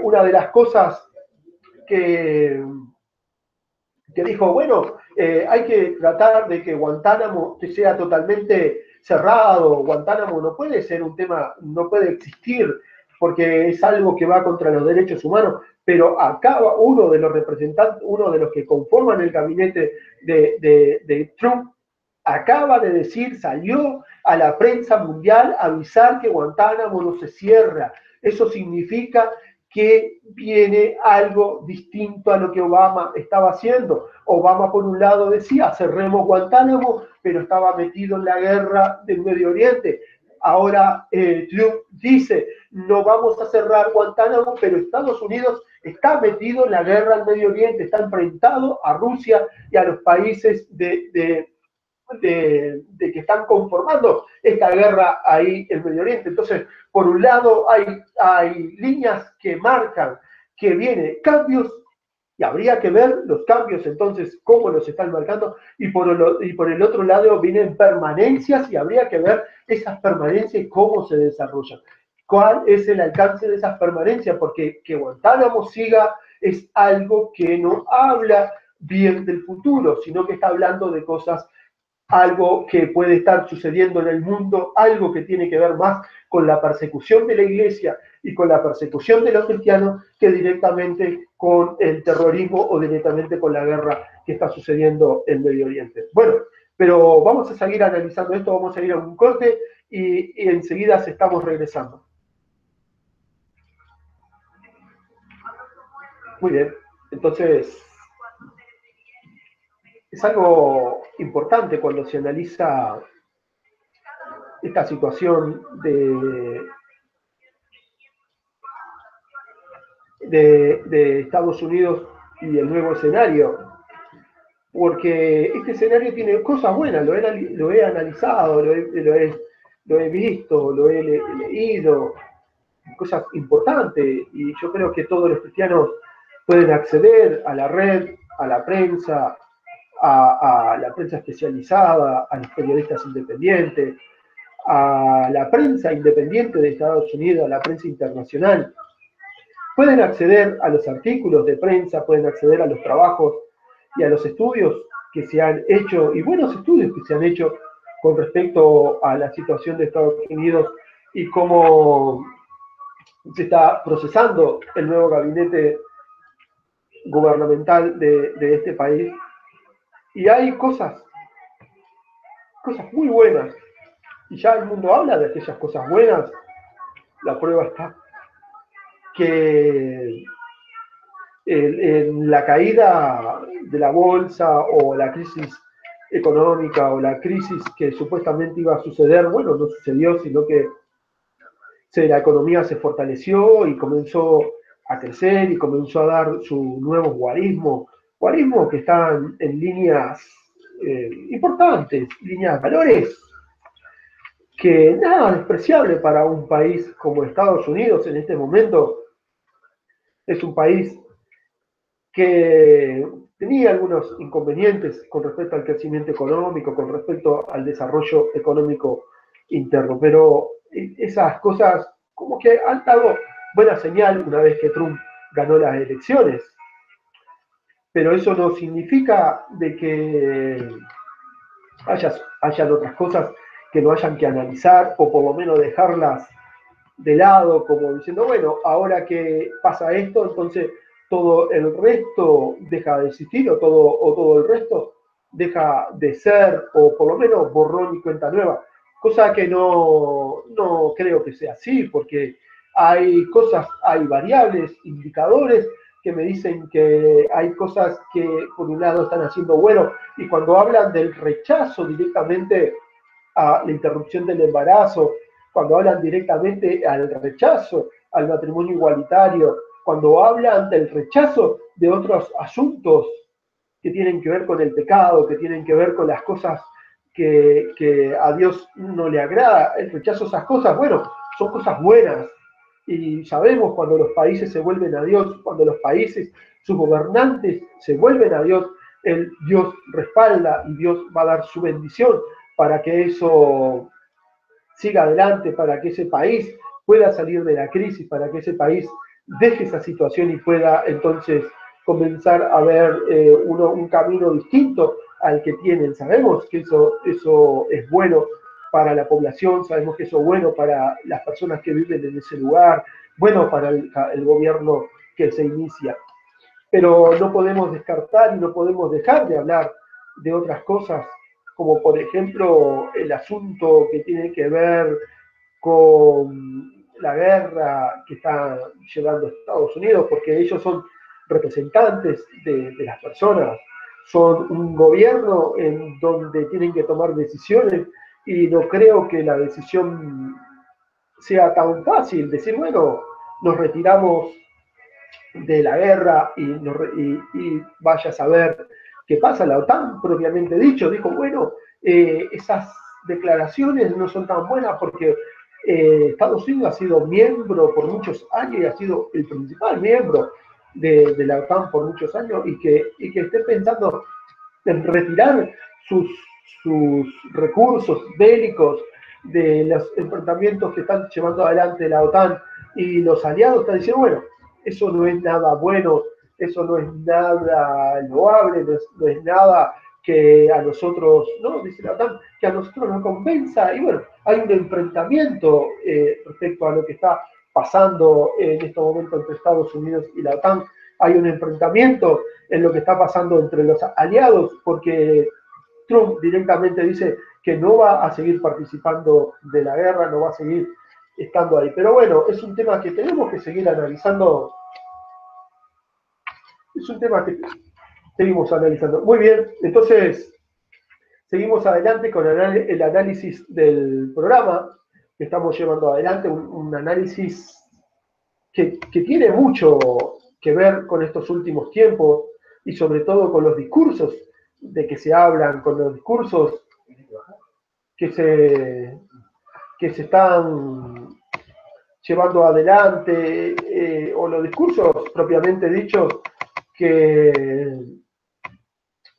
una de las cosas que dijo, bueno, hay que tratar de que Guantánamo sea totalmente cerrado. Guantánamo no puede ser un tema, no puede existir, porque es algo que va contra los derechos humanos. Pero acá uno de los representantes, uno de los que conforman el gabinete de Trump, acaba de decir, salió a la prensa mundial a avisar que Guantánamo no se cierra. Eso significa que viene algo distinto a lo que Obama estaba haciendo. Obama, por un lado, decía, cerremos Guantánamo, pero estaba metido en la guerra del Medio Oriente. Ahora Trump dice, no vamos a cerrar Guantánamo, pero Estados Unidos está metido en la guerra del Medio Oriente, está enfrentado a Rusia y a los países que están conformando esta guerra ahí en Medio Oriente. Entonces, por un lado hay líneas que marcan que vienen cambios, y habría que ver los cambios entonces cómo los están marcando, y por el otro lado vienen permanencias, y habría que ver esas permanencias y cómo se desarrollan. ¿Cuál es el alcance de esas permanencias? Porque que Guantánamo siga es algo que no habla bien del futuro, sino que está hablando de cosas, algo que puede estar sucediendo en el mundo, algo que tiene que ver más con la persecución de la iglesia y con la persecución de los cristianos que directamente con el terrorismo o directamente con la guerra que está sucediendo en Medio Oriente. Bueno, pero vamos a seguir analizando esto, vamos a ir a un corte y enseguida estamos regresando. Muy bien, entonces es algo importante cuando se analiza esta situación de Estados Unidos y el nuevo escenario, porque este escenario tiene cosas buenas, lo he analizado, lo he visto, lo he leído, cosas importantes, y yo creo que todos los cristianos pueden acceder a la red, a la prensa, a la prensa especializada, a los periodistas independientes, a la prensa independiente de Estados Unidos, a la prensa internacional. Pueden acceder a los artículos de prensa, pueden acceder a los trabajos y a los estudios que se han hecho, y buenos estudios que se han hecho con respecto a la situación de Estados Unidos y cómo se está procesando el nuevo gabinete gubernamental de este país. Y hay cosas muy buenas, y ya el mundo habla de aquellas cosas buenas. La prueba está que en la caída de la bolsa o la crisis económica o la crisis que supuestamente iba a suceder, bueno, no sucedió, sino que la economía se fortaleció y comenzó a crecer y comenzó a dar su nuevo guarismo que están en líneas importantes, líneas de valores que nada despreciable para un país como Estados Unidos en este momento. Es un país que tenía algunos inconvenientes con respecto al crecimiento económico, con respecto al desarrollo económico interno, pero esas cosas como que han dado buena señal una vez que Trump ganó las elecciones. Pero eso no significa de que hayan otras cosas que no hayan que analizar o por lo menos dejarlas de lado, como diciendo, bueno, ahora que pasa esto, entonces todo el resto deja de existir o todo el resto deja de ser, o por lo menos borrón y cuenta nueva. Cosa que no creo que sea así, porque hay cosas, hay variables, indicadores que me dicen que hay cosas que por un lado están haciendo bueno, y cuando hablan del rechazo directamente a la interrupción del embarazo, cuando hablan directamente al rechazo al matrimonio igualitario, cuando hablan del rechazo de otros asuntos que tienen que ver con el pecado, que tienen que ver con las cosas que a Dios no le agrada, el rechazo a esas cosas, bueno, son cosas buenas. Y sabemos cuando los países se vuelven a Dios, cuando los países, sus gobernantes se vuelven a Dios, Dios respalda y Dios va a dar su bendición para que eso siga adelante, para que ese país pueda salir de la crisis, para que ese país deje esa situación y pueda entonces comenzar a ver un camino distinto al que tienen. Sabemos que eso es bueno para la población, sabemos que eso es bueno para las personas que viven en ese lugar, bueno para el gobierno que se inicia. Pero no podemos descartar y no podemos dejar de hablar de otras cosas, como por ejemplo el asunto que tiene que ver con la guerra que está llevando Estados Unidos, porque ellos son representantes de las personas, son un gobierno en donde tienen que tomar decisiones y no creo que la decisión sea tan fácil, decir, bueno, nos retiramos de la guerra y vaya a saber qué pasa. La OTAN, propiamente dicho, dijo, bueno, esas declaraciones no son tan buenas porque Estados Unidos ha sido miembro por muchos años y ha sido el principal miembro de la OTAN por muchos años y que esté pensando en retirar sus recursos bélicos de los enfrentamientos que están llevando adelante la OTAN y los aliados, están diciendo, bueno, eso no es nada bueno, eso no es nada loable, no es nada que a nosotros, no, dice la OTAN, que a nosotros nos convenza. Y bueno, hay un enfrentamiento respecto a lo que está pasando en estos momentos entre Estados Unidos y la OTAN. Hay un enfrentamiento en lo que está pasando entre los aliados, porque Trump directamente dice que no va a seguir participando de la guerra, no va a seguir estando ahí. Pero bueno, es un tema que tenemos que seguir analizando. Es un tema que seguimos analizando. Muy bien, entonces seguimos adelante con el análisis del programa que estamos llevando adelante, un análisis que tiene mucho que ver con estos últimos tiempos y sobre todo con los discursos de que se hablan, con los discursos que se están llevando adelante, o los discursos propiamente dichos que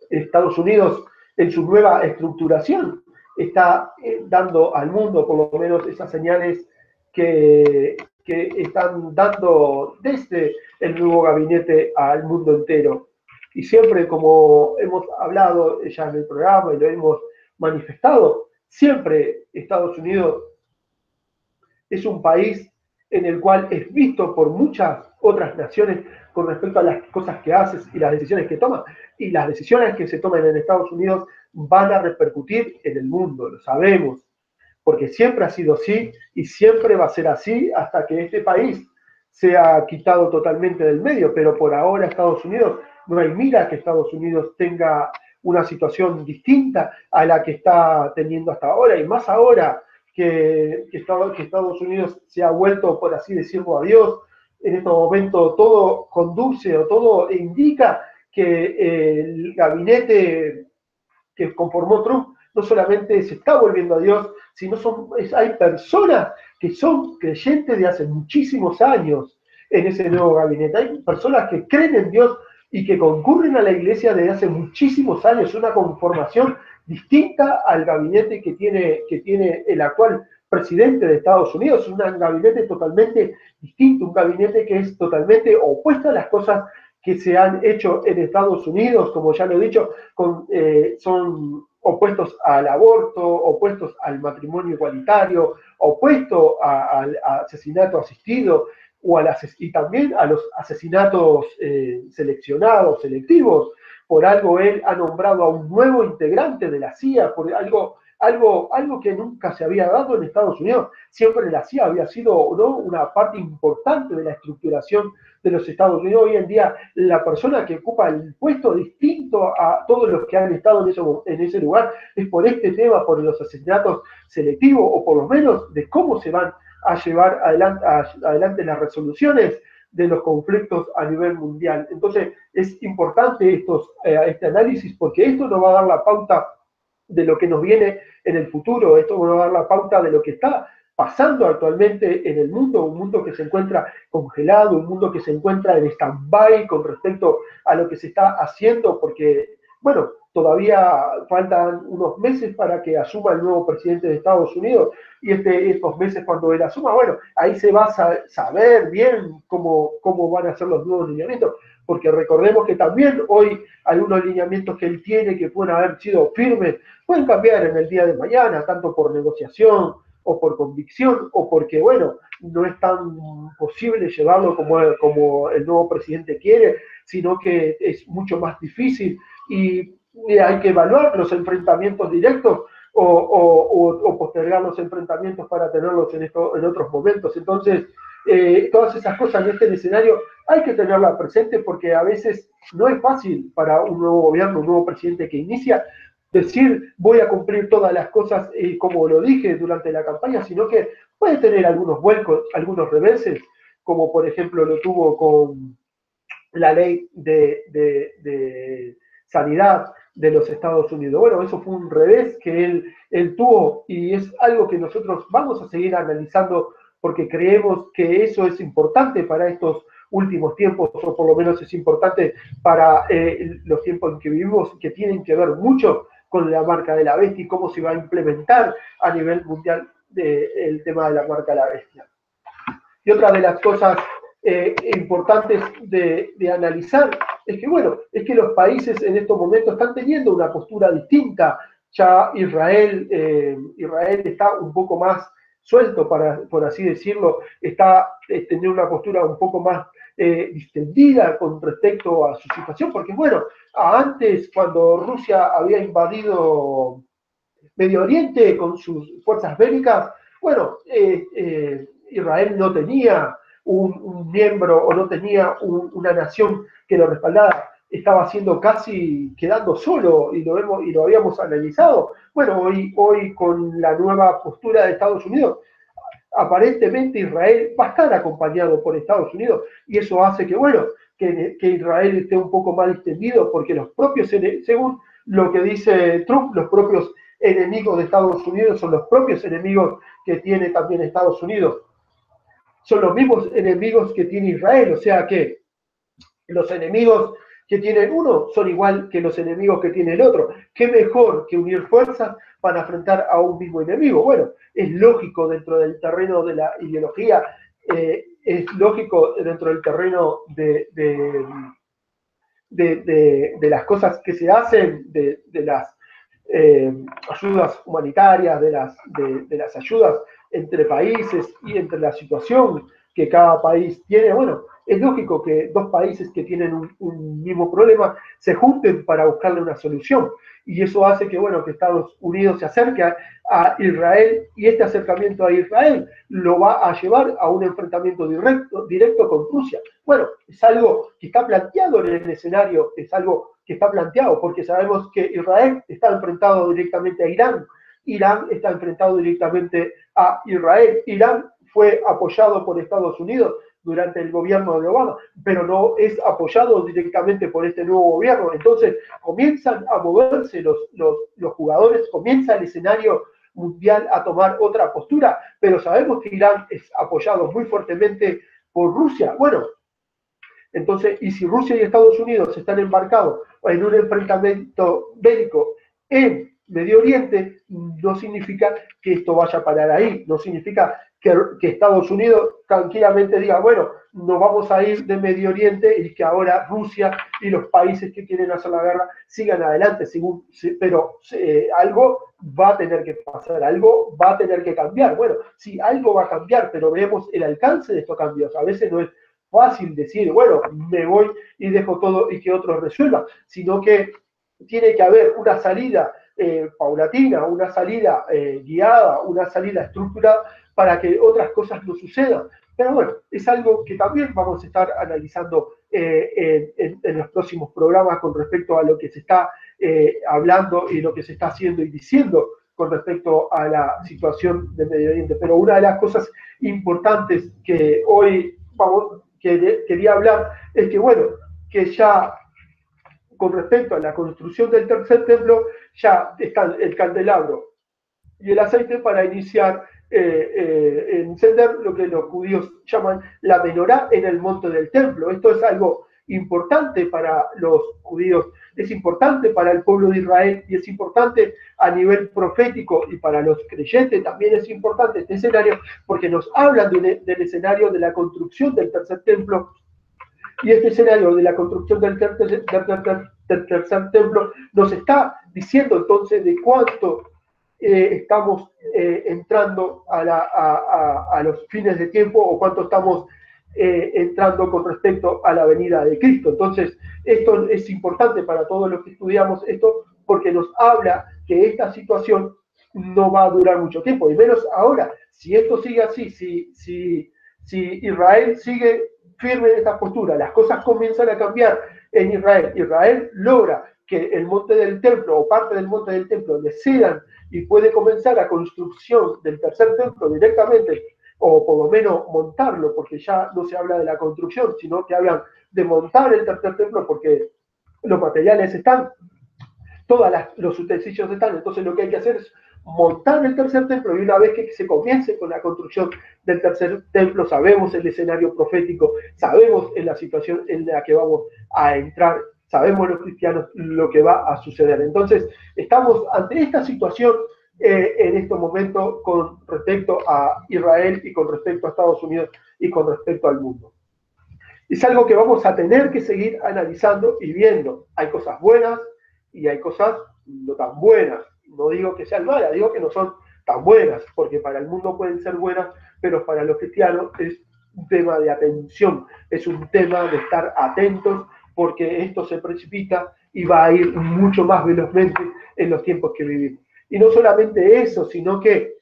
Estados Unidos en su nueva estructuración está dando al mundo, por lo menos esas señales que están dando desde el nuevo gabinete al mundo entero. Y siempre, como hemos hablado ya en el programa y lo hemos manifestado, siempre Estados Unidos es un país en el cual es visto por muchas otras naciones con respecto a las cosas que haces y las decisiones que tomas. Y las decisiones que se toman en Estados Unidos van a repercutir en el mundo, lo sabemos, porque siempre ha sido así y siempre va a ser así hasta que este país sea quitado totalmente del medio. Pero por ahora Estados Unidos, no hay mira que Estados Unidos tenga una situación distinta a la que está teniendo hasta ahora, y más ahora que Estados Unidos se ha vuelto, por así decirlo, a Dios. En este momento todo conduce o todo indica que el gabinete que conformó Trump no solamente se está volviendo a Dios, sino hay personas que son creyentes de hace muchísimos años en ese nuevo gabinete. Hay personas que creen en Dios y que concurren a la iglesia desde hace muchísimos años, una conformación distinta al gabinete que tiene el actual presidente de Estados Unidos. Es un gabinete totalmente distinto, un gabinete que es totalmente opuesto a las cosas que se han hecho en Estados Unidos, como ya lo he dicho, son opuestos al aborto, opuestos al matrimonio igualitario, opuestos al asesinato asistido y también a los asesinatos seleccionados, selectivos. Por algo él ha nombrado a un nuevo integrante de la CIA, por algo que nunca se había dado en Estados Unidos. Siempre la CIA había sido, ¿no?, una parte importante de la estructuración de los Estados Unidos. Hoy en día la persona que ocupa el puesto distinto a todos los que han estado en ese lugar es por este tema, por los asesinatos selectivos, o por lo menos de cómo se van a llevar adelante las resoluciones de los conflictos a nivel mundial. Entonces es importante este análisis, porque esto nos va a dar la pauta de lo que nos viene en el futuro. Esto nos va a dar la pauta de lo que está pasando actualmente en el mundo, un mundo que se encuentra congelado, un mundo que se encuentra en stand-by con respecto a lo que se está haciendo, porque, bueno, todavía faltan unos meses para que asuma el nuevo presidente de Estados Unidos, y estos meses, cuando él asuma, bueno, ahí se va a saber bien cómo van a ser los nuevos lineamientos, porque recordemos que también hoy algunos lineamientos que él tiene, que pueden haber sido firmes, pueden cambiar en el día de mañana, tanto por negociación o por convicción, o porque, bueno, no es tan posible llevarlo como el nuevo presidente quiere, sino que es mucho más difícil, y hay que evaluar los enfrentamientos directos o postergar los enfrentamientos para tenerlos en otros momentos. Entonces, todas esas cosas en este escenario hay que tenerlas presentes, porque a veces no es fácil para un nuevo gobierno, un nuevo presidente que inicia, decir voy a cumplir todas las cosas como lo dije durante la campaña, sino que puede tener algunos vuelcos, algunos reveses, como por ejemplo lo tuvo con la ley de sanidad de los Estados Unidos. Bueno, eso fue un revés que él tuvo, y es algo que nosotros vamos a seguir analizando, porque creemos que eso es importante para estos últimos tiempos, o por lo menos es importante para los tiempos en que vivimos, que tienen que ver mucho con la marca de la bestia y cómo se va a implementar a nivel mundial el tema de la marca de la bestia. Y otra de las cosas importantes de analizar es que, bueno, es que los países en estos momentos están teniendo una postura distinta. Ya Israel está un poco más suelto, por así decirlo, está teniendo una postura un poco más distendida con respecto a su situación, porque, bueno, antes, cuando Rusia había invadido Medio Oriente con sus fuerzas bélicas, bueno, Israel no tenía un miembro, o no tenía una nación que lo respaldara, estaba haciendo casi quedando solo, y lo habíamos analizado. Bueno, hoy con la nueva postura de Estados Unidos, aparentemente Israel va a estar acompañado por Estados Unidos, y eso hace que, bueno, que Israel esté un poco más distendido, porque los propios, según lo que dice Trump, los propios enemigos de Estados Unidos son los propios enemigos que tiene también Estados Unidos. Son los mismos enemigos que tiene Israel, o sea que los enemigos que tiene uno son igual que los enemigos que tiene el otro. ¿Qué mejor que unir fuerzas para enfrentar a un mismo enemigo? Bueno, es lógico dentro del terreno de la ideología, es lógico dentro del terreno de las cosas que se hacen, de las ayudas humanitarias, de las ayudas entre países y entre la situación que cada país tiene. Bueno, es lógico que dos países que tienen un mismo problema se junten para buscarle una solución, y eso hace que, bueno, que Estados Unidos se acerque a Israel, y este acercamiento a Israel lo va a llevar a un enfrentamiento directo con Rusia. Bueno, es algo que está planteado en el escenario, es algo que está planteado, porque sabemos que Israel está enfrentado directamente a Irán, Irán está enfrentado directamente a Israel, Irán fue apoyado por Estados Unidos durante el gobierno de Obama, pero no es apoyado directamente por este nuevo gobierno. Entonces comienzan a moverse los jugadores, comienza el escenario mundial a tomar otra postura, pero sabemos que Irán es apoyado muy fuertemente por Rusia. Bueno, entonces, y si Rusia y Estados Unidos están embarcados en un enfrentamiento bélico en Medio Oriente, no significa que esto vaya a parar ahí, no significa que Estados Unidos tranquilamente diga, bueno, nos vamos a ir de Medio Oriente y que ahora Rusia y los países que quieren hacer la guerra sigan adelante, pero algo va a tener que pasar, algo va a tener que cambiar. Bueno, sí, algo va a cambiar, pero vemos el alcance de estos cambios. A veces no es fácil decir, bueno, me voy y dejo todo y que otros resuelvan, sino que tiene que haber una salida paulatina, una salida guiada, una salida estructurada para que otras cosas no sucedan. Pero bueno, es algo que también vamos a estar analizando en los próximos programas con respecto a lo que se está hablando y lo que se está haciendo y diciendo con respecto a la situación de Medio Oriente. Pero una de las cosas importantes que hoy quería hablar es que, bueno, que ya con respecto a la construcción del tercer templo, ya está el candelabro y el aceite para iniciar encender lo que los judíos llaman la menorá en el monte del templo. Esto es algo importante para los judíos, es importante para el pueblo de Israel y es importante a nivel profético y para los creyentes también es importante este escenario porque nos hablan del escenario de la construcción del tercer templo. Y este escenario de la construcción del tercer templo nos está diciendo entonces de cuánto estamos entrando a los fines de tiempo o cuánto estamos entrando con respecto a la venida de Cristo. Entonces, esto es importante para todos los que estudiamos esto porque nos habla que esta situación no va a durar mucho tiempo, y menos ahora. Si esto sigue así, si Israel sigue firme en esta postura, las cosas comienzan a cambiar en Israel. Israel logra que el monte del templo o parte del monte del templo le cedan y puede comenzar la construcción del tercer templo directamente, o por lo menos montarlo, porque ya no se habla de la construcción, sino que hablan de montar el tercer templo porque los materiales están, todos los utensilios están, entonces lo que hay que hacer es montar el tercer templo, y una vez que se comience con la construcción del tercer templo, sabemos el escenario profético, sabemos en la situación en la que vamos a entrar, sabemos los cristianos lo que va a suceder. Entonces, estamos ante esta situación en este momento con respecto a Israel y con respecto a Estados Unidos y con respecto al mundo. Es algo que vamos a tener que seguir analizando y viendo. Hay cosas buenas y hay cosas no tan buenas. No digo que sean malas, digo que no son tan buenas, porque para el mundo pueden ser buenas, pero para los cristianos es un tema de atención, es un tema de estar atentos, porque esto se precipita y va a ir mucho más velozmente en los tiempos que vivimos. Y no solamente eso, sino que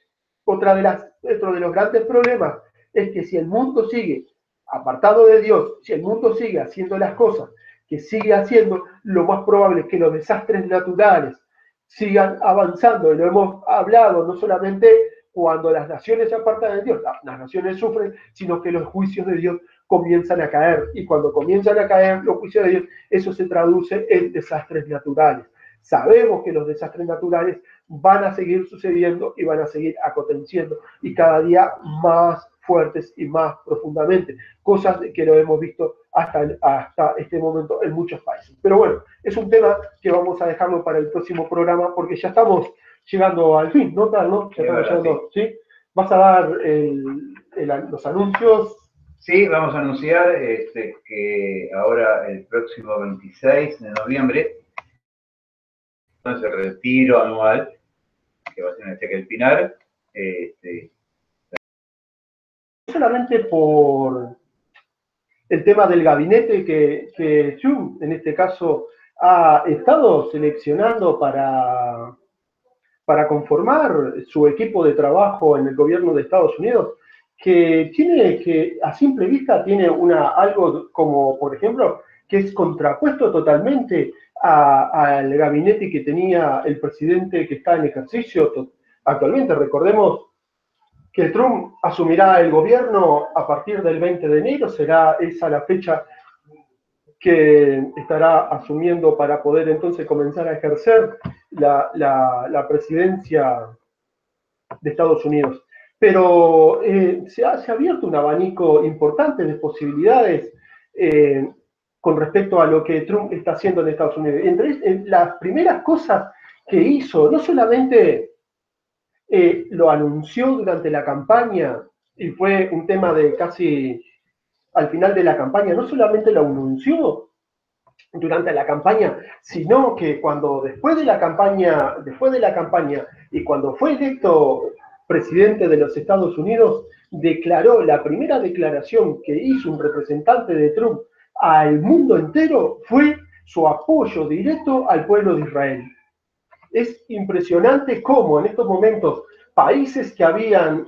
otro de los grandes problemas es que si el mundo sigue apartado de Dios, si el mundo sigue haciendo las cosas que sigue haciendo, lo más probable es que los desastres naturales sigan avanzando. Y lo hemos hablado, no solamente cuando las naciones se apartan de Dios, las naciones sufren, sino que los juicios de Dios comienzan a caer. Y cuando comienzan a caer los juicios de Dios, eso se traduce en desastres naturales. Sabemos que los desastres naturales van a seguir sucediendo y van a seguir aconteciendo, y cada día más fuertes y más profundamente, cosas que lo hemos visto hasta este momento en muchos países. Pero bueno, es un tema que vamos a dejarlo para el próximo programa porque ya estamos llegando al fin, ¿no, Carlos? Ya estamos llegando, ¿sí? ¿Vas a dar los anuncios? Sí, vamos a anunciar que ahora el próximo 26 de noviembre, entonces el retiro anual, que va a ser en el Teque del Pinar, solamente por el tema del gabinete que Chu, en este caso, ha estado seleccionando para conformar su equipo de trabajo en el gobierno de Estados Unidos, que a simple vista tiene algo como, por ejemplo, que es contrapuesto totalmente al gabinete que tenía el presidente que está en ejercicio actualmente. Recordemos que Trump asumirá el gobierno a partir del 20 de enero, será esa la fecha que estará asumiendo para poder entonces comenzar a ejercer la presidencia de Estados Unidos. Pero se ha abierto un abanico importante de posibilidades con respecto a lo que Trump está haciendo en Estados Unidos. Entre las primeras cosas que hizo, no solamente lo anunció durante la campaña, y fue un tema de casi al final de la campaña, no solamente lo anunció durante la campaña, sino que después de la campaña y cuando fue electo presidente de los Estados Unidos, declaró, la primera declaración que hizo un representante de Trump al mundo entero fue su apoyo directo al pueblo de Israel. Es impresionante cómo en estos momentos países que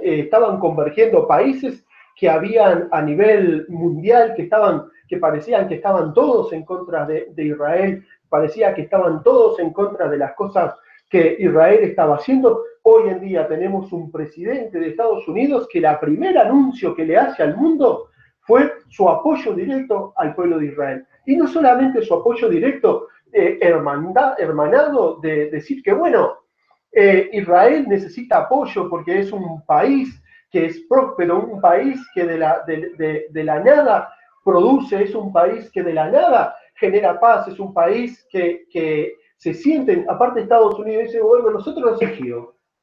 estaban convergiendo, países que habían a nivel mundial, que parecían que estaban todos en contra de Israel, parecía que estaban todos en contra de las cosas que Israel estaba haciendo. Hoy en día tenemos un presidente de Estados Unidos que el primer anuncio que le hace al mundo fue su apoyo directo al pueblo de Israel. Y no solamente su apoyo directo, hermanado de decir que, bueno, Israel necesita apoyo porque es un país que es próspero, un país que de la nada produce, es un país que de la nada genera paz, es un país que se sienten, aparte de Estados Unidos, dice, bueno, nosotros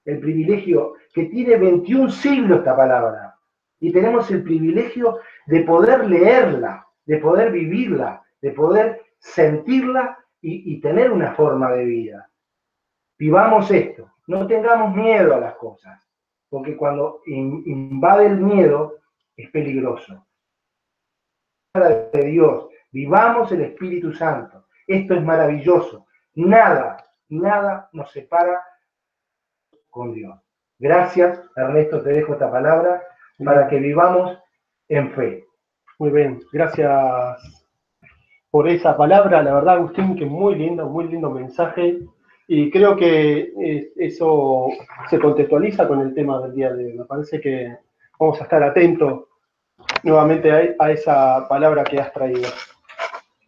el privilegio que tiene 21 siglos esta palabra, y tenemos el privilegio de poder leerla, de poder vivirla, de poder sentirla y tener una forma de vida. Vivamos esto, no tengamos miedo a las cosas, porque cuando invade el miedo es peligroso. De Dios, vivamos el Espíritu Santo. Esto es maravilloso. Nada nos separa con Dios. Gracias, Ernesto, te dejo esta palabra para que vivamos en fe. Muy bien, gracias por esa palabra. La verdad, Agustín, que muy lindo mensaje. Y creo que eso se contextualiza con el tema del día de hoy. Me parece que vamos a estar atentos nuevamente a esa palabra que has traído.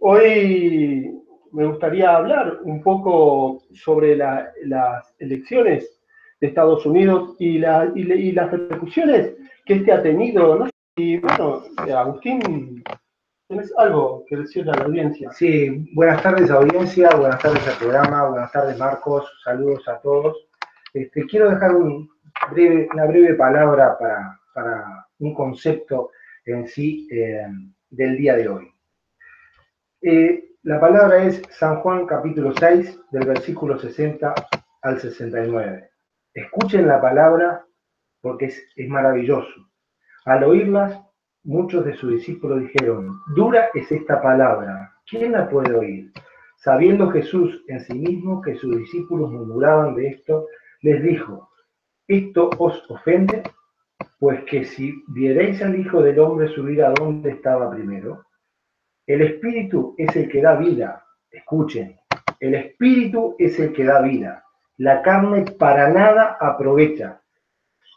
Hoy me gustaría hablar un poco sobre las elecciones de Estados Unidos y las repercusiones que ha tenido, ¿no? Y bueno, Agustín, ¿tienes algo que decirle a la audiencia? Sí, buenas tardes audiencia, buenas tardes al programa, buenas tardes Marcos, saludos a todos. Quiero dejar una breve palabra para un concepto en sí del día de hoy. La palabra es San Juan capítulo 6, del versículo 60 al 69. Escuchen la palabra porque es maravilloso. Al oírlas, muchos de sus discípulos dijeron, dura es esta palabra, ¿quién la puede oír? Sabiendo Jesús en sí mismo que sus discípulos murmuraban de esto, les dijo, ¿esto os ofende? Pues que si vierais al Hijo del Hombre subir a donde estaba primero, el Espíritu es el que da vida. Escuchen, el Espíritu es el que da vida. La carne para nada aprovecha.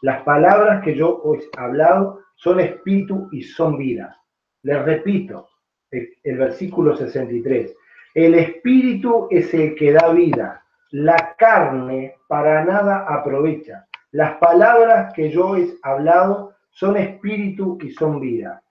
Las palabras que yo os he hablado son espíritu y son vida. Les repito, el versículo 63. El espíritu es el que da vida. La carne para nada aprovecha. Las palabras que yo he hablado son espíritu y son vida.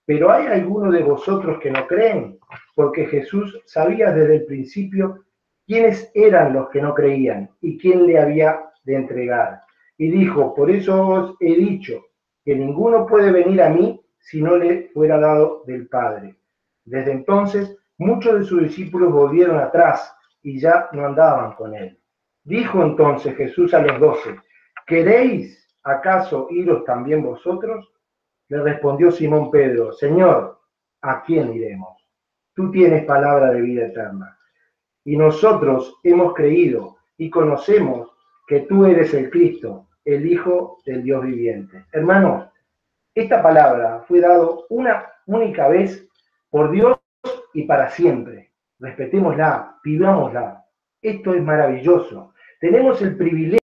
Pero hay algunos de vosotros que no creen, porque Jesús sabía desde el principio quiénes eran los que no creían y quién le había de entregar. Y dijo, por eso os he dicho que ninguno puede venir a mí si no le fuera dado del Padre. Desde entonces, muchos de sus discípulos volvieron atrás y ya no andaban con él. Dijo entonces Jesús a los 12, ¿queréis acaso iros también vosotros? Le respondió Simón Pedro, Señor, ¿a quién iremos? Tú tienes palabra de vida eterna. Y nosotros hemos creído y conocemos que tú eres el Cristo, el Hijo del Dios viviente. Hermanos, esta palabra fue dada una única vez por Dios y para siempre. respetémosla, vivámosla. Esto es maravilloso. Tenemos el privilegio